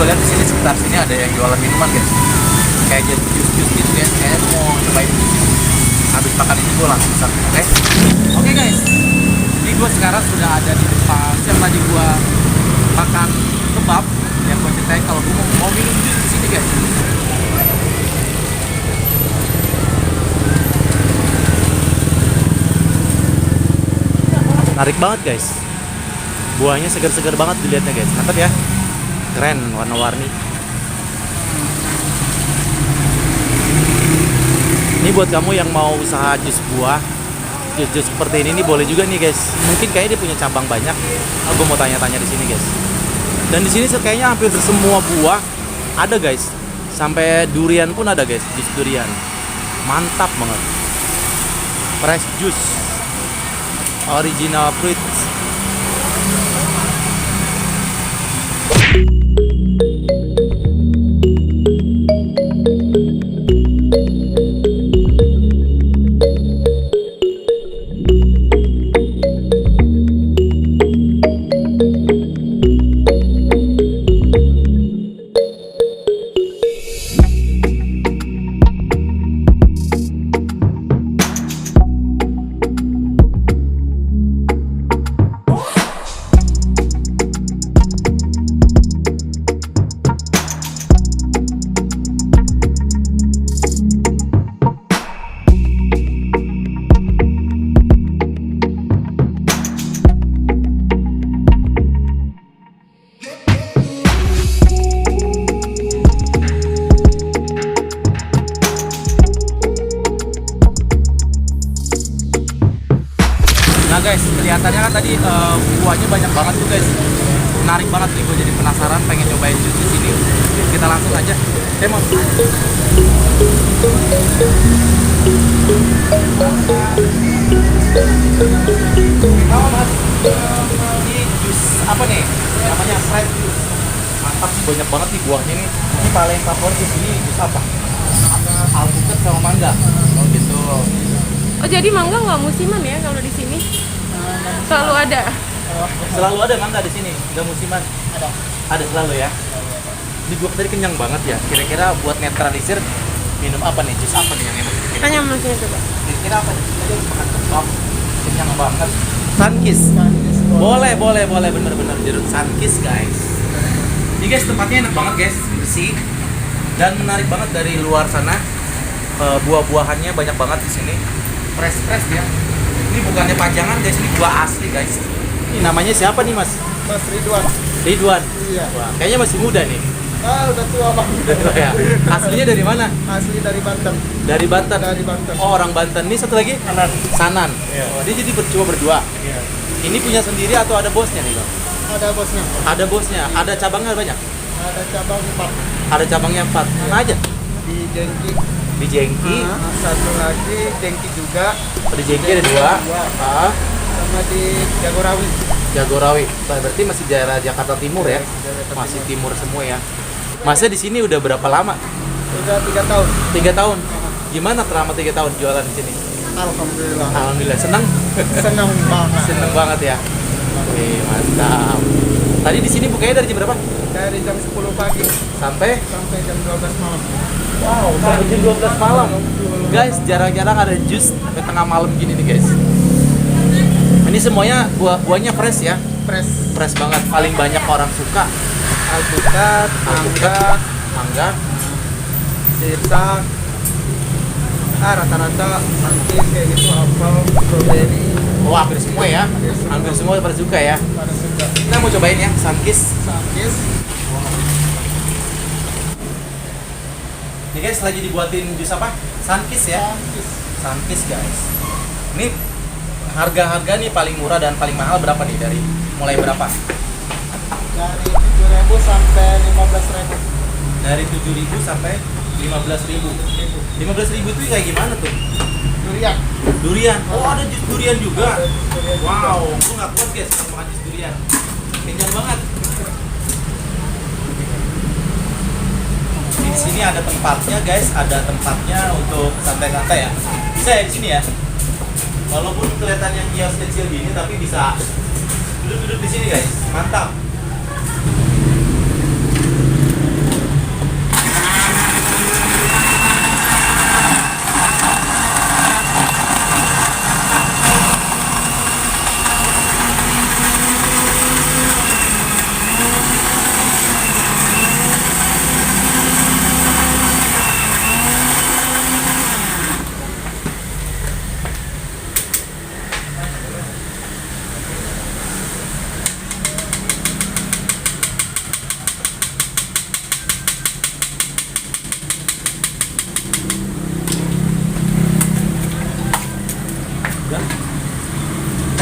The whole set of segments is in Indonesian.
gue lihat di sini sekitar sini ada yang jualan minuman guys, kayak jus gitu ya. Kayak mau cobain habis makan ini gue langsung pesan. Oke guys, ini gue sekarang sudah ada di depan yang tadi gue makan kebab yang gue ceritain kalau gue mau minum jus di sini guys. Menarik banget guys, buahnya segar-segar banget dilihatnya guys, mantap ya, keren, warna-warni. Ini buat kamu yang mau usaha jus buah, jus seperti ini boleh juga nih guys. Mungkin kayaknya dia punya cabang banyak. Gue mau tanya-tanya di sini guys. Dan di sini kayaknya hampir semua buah ada guys, sampai durian pun ada guys, jus durian, mantap banget. Fresh juice, original fruits. Nah guys, kelihatannya kan tadi buahnya banyak banget tuh guys. Menarik banget nih, gue jadi penasaran pengen nyobain jus di sini. Kita langsung aja. Mas. Halo Mas. Ini jus apa nih? Namanya fresh juice. Mantap sih, banyak banget nih buahnya nih. Ini paling favorit di sini jus apa? Alpukat sama mangga. Oh gitu. Oh jadi mangga nggak musiman ya kalau di sini? Selalu ada. Selalu ada mangga di sini, nggak musiman. Ada selalu ya. Ini gua tadi kenyang banget ya. Kira-kira buat netralisir minum apa nih? Jus apa nih yang enak? Tanya masnya coba. Kira-kira apa nih? Tadi makan kebab, kenyang banget. Sunkist. Boleh bener-bener jeruk Sunkist guys. Ini guys tempatnya enak banget guys, bersih dan menarik banget dari luar sana. Buah-buahannya banyak banget di sini. Fresh ya. Ini bukannya pajangan guys, ini buah asli guys. Ini namanya siapa nih Mas? Mas Ridwan. Ridwan. Iya. Wah, kayaknya masih muda nih. Udah tua bang. Udah tua ya. Aslinya dari mana? Asli dari Banten. Dari Banten. Dari Banten. Oh, orang Banten. Ini satu lagi? Sanan. Iya. Oh, dia jadi cuma berdua. Iya. Ini punya sendiri atau ada bosnya nih bang? Ada bosnya. Ada bosnya. Ada cabangnya banyak? Ada cabang 4. Ada cabangnya 4. Mana aja? Di Jengki. Di Jengki. Satu lagi Jengki juga. Di Jengki ada 2. Sama di Jagorawi. Jagorawi. Berarti masih daerah Jakarta Timur ya? Masih timur semua ya. Masnya di sini udah berapa lama? Udah 3 tahun. 3 tahun. Gimana selama 3 tahun jualan di sini? Alhamdulillah. Alhamdulillah. Senang? Senang banget. Seneng banget ya. Wih, mantap. Tadi di sini bukanya dari jam berapa? Dari jam 10 pagi Sampai jam 12 malam. wow, sampai jam 12 malam. Guys, jarang-jarang ada jus sampai tengah malam gini nih, guys. Ini semuanya buahnya fresh ya. Fresh banget. Paling banyak orang suka Alpukat, mangga, sirsak, rata-rata Sunkist kayak gitu, apel, strawberry. oh hampir semua ya. Hampir semua pada suka ya. Pada suka. Kita mau cobain ya, Sunkist. Sunkist. Ini guys lagi dibuatin jus apa? Sunkist ya. Sunkist guys. Ini harga-harga nih paling murah dan paling mahal berapa nih, dari mulai berapa? Dari 7.000 sampai 15.000. Dari 7.000 sampai 15.000. 15.000 itu kayak gimana tuh? Durian. Durian. Oh, ada jus durian juga. Ada jus durian juga. Wow, gue nggak kuat guys kalau makan jus durian. Kenyang banget. Di sini ada tempatnya guys, ada tempatnya untuk santai-santai ya. Bisa ya di sini ya. Walaupun kelihatannya kios kecil gini, tapi bisa duduk-duduk di sini guys. Mantap.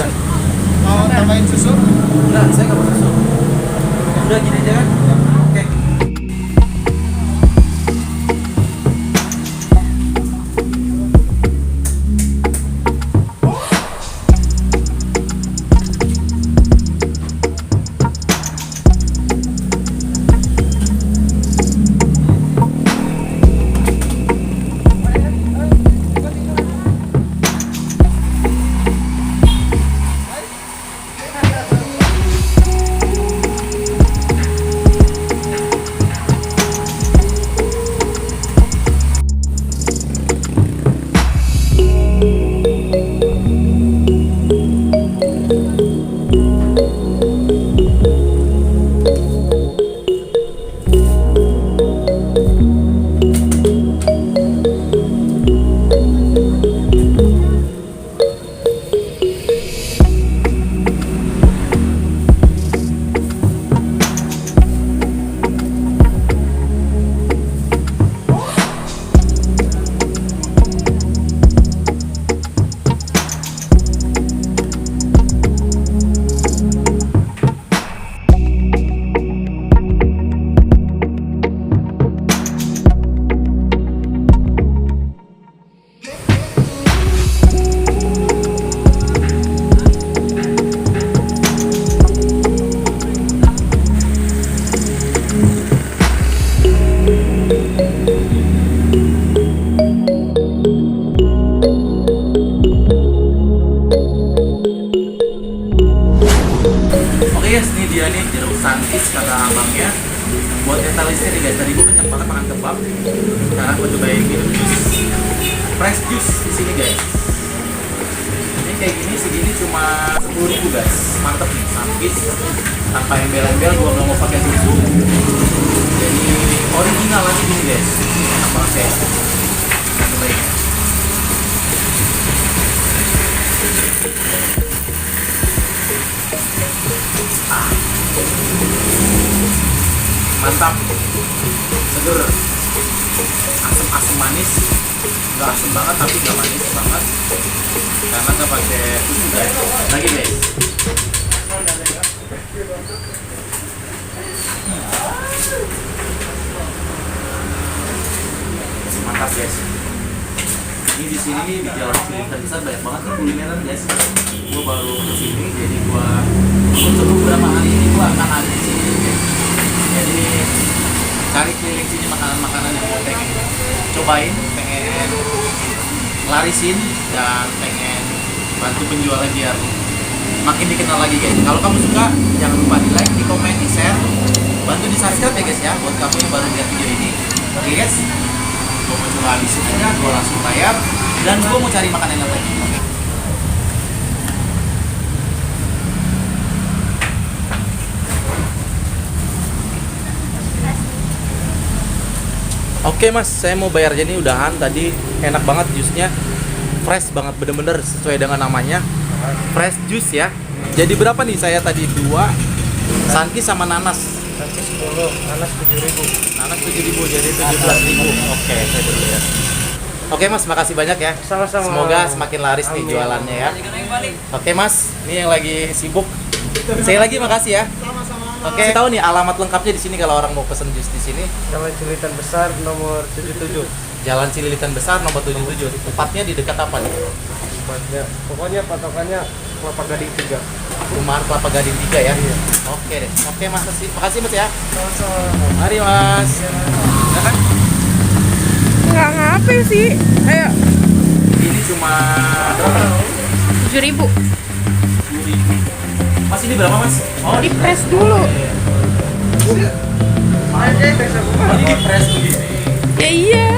Udah. Mau tambahin susu? Enggak, saya nggak mau susu. Udah gini aja kan? Oke. Oke guys, ini dia nih jeruk santis kata abangnya. Buat yang talisnya nih guys, tadi gue kenyang banget makan kebab. Sekarang gue cobain minum jus, fresh juice di sini guys. Ini kayak gini segini cuma 10.000 guys, mantep nih santis tanpa embel-embel. Gue nggak mau pakai susu, jadi original lagi gini guys. Enak banget guys. Kita cobain. Mantap, seger, asam-asam manis, nggak asam banget tapi nggak manis banget karena nggak pakai susu guys. Lagi guys, mantap guys. Ini di sini nih di Jalan Cililitan Besar banyak banget nih kulineran guys. Gue baru kesini jadi gue untuk beberapa hari ini gue akan ada di sini guys. Jadi cari keliling sini makanan-makanan yang gue pengen cobain, pengen larisin dan pengen bantu penjualnya biar makin dikenal lagi guys. Kalau kamu suka jangan lupa di like, di komen, di share, bantu di subscribe ya guys ya buat kamu yang baru lihat video ini. Oke guys, gue mau coba habisin aja, gue langsung bayar dan gue mau cari makanan yang lain. Oke mas, saya mau bayar aja nih udahan. Tadi enak banget jusnya, fresh banget, bener-bener sesuai dengan namanya, fresh juice ya. Jadi berapa nih saya tadi? 2 santis sama nanas. Santis 10, nanas 7.000. Nanas 7.000 jadi 17.000. Oke, saya dulu ya. Oke mas, makasih banyak ya. Sama-sama. Semoga semakin laris nih jualannya ya. Oke mas, ini yang lagi sibuk. Saya lagi makasih ya. Sama-sama. Oke, tahu nih alamat lengkapnya di sini kalau orang mau pesen jus di sini. Jalan Cililitan Besar nomor 77. Jalan Cililitan Besar nomor 77. Tepatnya di dekat apa nih? Tempatnya, pokoknya patokannya Kelapa Gading 3. Perumahan Kelapa Gading 3 ya? Iya. Oke deh. Oke mas, makasih mas ya. Sama-sama. Mari mas. Ya kan? Nggak ngapain sih? Ayo, Ini cuma berapa? 7.000. 10.000. Mas ini berapa mas? Oh Di press dulu. Oh, ini di press begini. Ya iya.